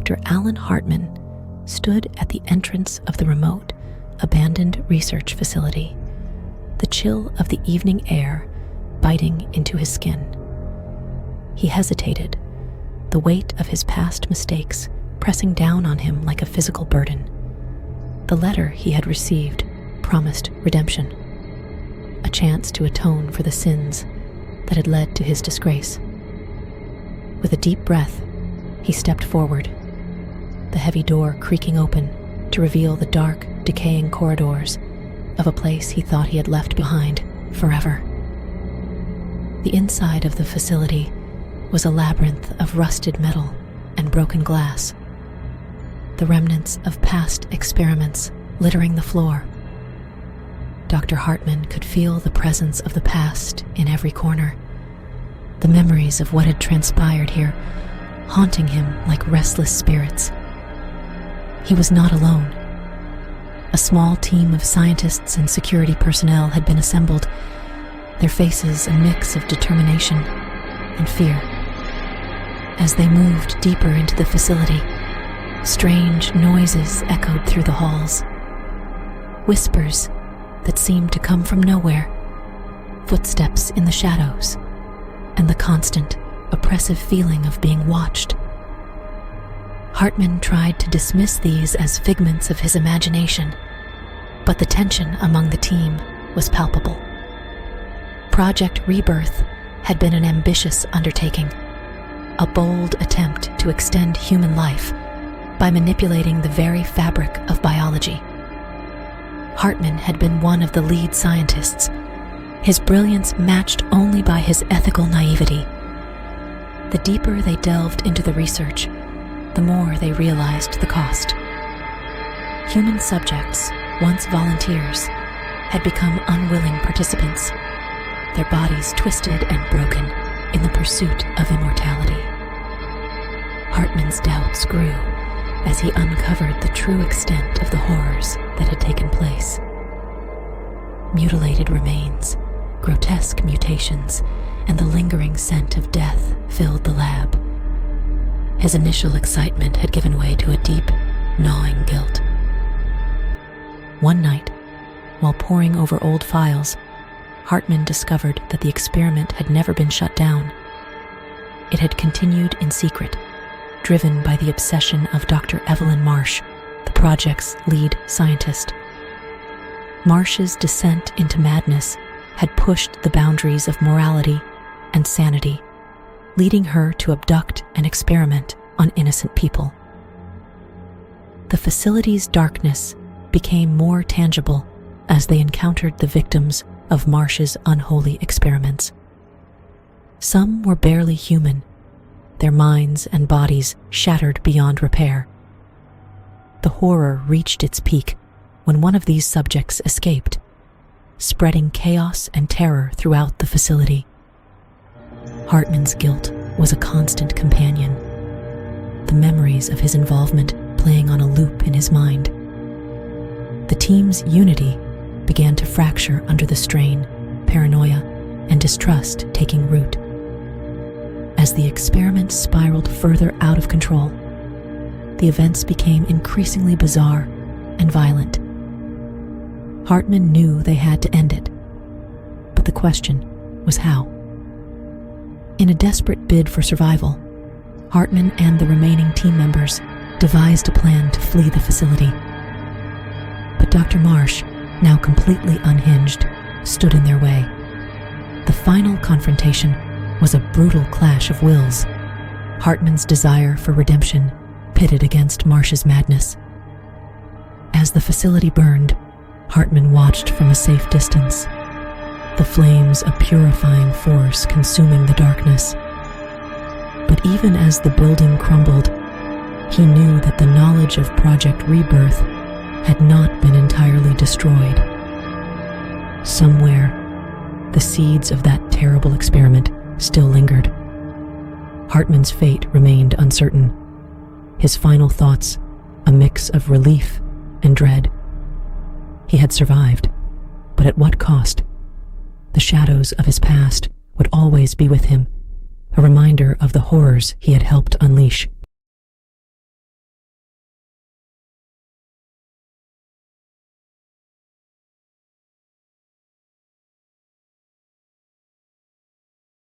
Dr. Alan Hartman stood at the entrance of the remote, abandoned research facility, the chill of the evening air biting into his skin. He hesitated, the weight of his past mistakes pressing down on him like a physical burden. The letter he had received promised redemption, a chance to atone for the sins that had led to his disgrace. With a deep breath, he stepped forward, the heavy door creaking open to reveal the dark, decaying corridors of a place he thought he had left behind forever. The inside of the facility was a labyrinth of rusted metal and broken glass, the remnants of past experiments littering the floor. Dr. Hartman could feel the presence of the past in every corner, the memories of what had transpired here haunting him like restless spirits. He was not alone. A small team of scientists and security personnel had been assembled, their faces a mix of determination and fear. As they moved deeper into the facility, strange noises echoed through the halls. Whispers that seemed to come from nowhere, footsteps in the shadows, and the constant, oppressive feeling of being watched. Hartman tried to dismiss these as figments of his imagination, but the tension among the team was palpable. Project Rebirth had been an ambitious undertaking, a bold attempt to extend human life by manipulating the very fabric of biology. Hartman had been one of the lead scientists, his brilliance matched only by his ethical naivety. The deeper they delved into the research, the more they realized the cost. Human subjects, once volunteers, had become unwilling participants, their bodies twisted and broken in the pursuit of immortality. Hartman's doubts grew as he uncovered the true extent of the horrors that had taken place. Mutilated remains, grotesque mutations, and the lingering scent of death filled the lab. His initial excitement had given way to a deep, gnawing guilt. One night, while poring over old files, Hartman discovered that the experiment had never been shut down. It had continued in secret, driven by the obsession of Dr. Evelyn Marsh, the project's lead scientist. Marsh's descent into madness had pushed the boundaries of morality and sanity, leading her to abduct and experiment on innocent people. The facility's darkness became more tangible as they encountered the victims of Marsh's unholy experiments. Some were barely human, their minds and bodies shattered beyond repair. The horror reached its peak when one of these subjects escaped, spreading chaos and terror throughout the facility. Hartman's guilt was a constant companion, the memories of his involvement playing on a loop in his mind. The team's unity began to fracture under the strain, paranoia, and distrust taking root. As the experiment spiraled further out of control, the events became increasingly bizarre and violent. Hartman knew they had to end it, but the question was how. In a desperate bid for survival, Hartman and the remaining team members devised a plan to flee the facility. But Dr. Marsh, now completely unhinged, stood in their way. The final confrontation was a brutal clash of wills, Hartman's desire for redemption pitted against Marsh's madness. As the facility burned, Hartman watched from a safe distance, the flames a purifying force consuming the darkness. But even as the building crumbled, he knew that the knowledge of Project Rebirth had not been entirely destroyed. Somewhere, the seeds of that terrible experiment still lingered. Hartman's fate remained uncertain, his final thoughts a mix of relief and dread. He had survived, but at what cost? The shadows of his past would always be with him, a reminder of the horrors he had helped unleash.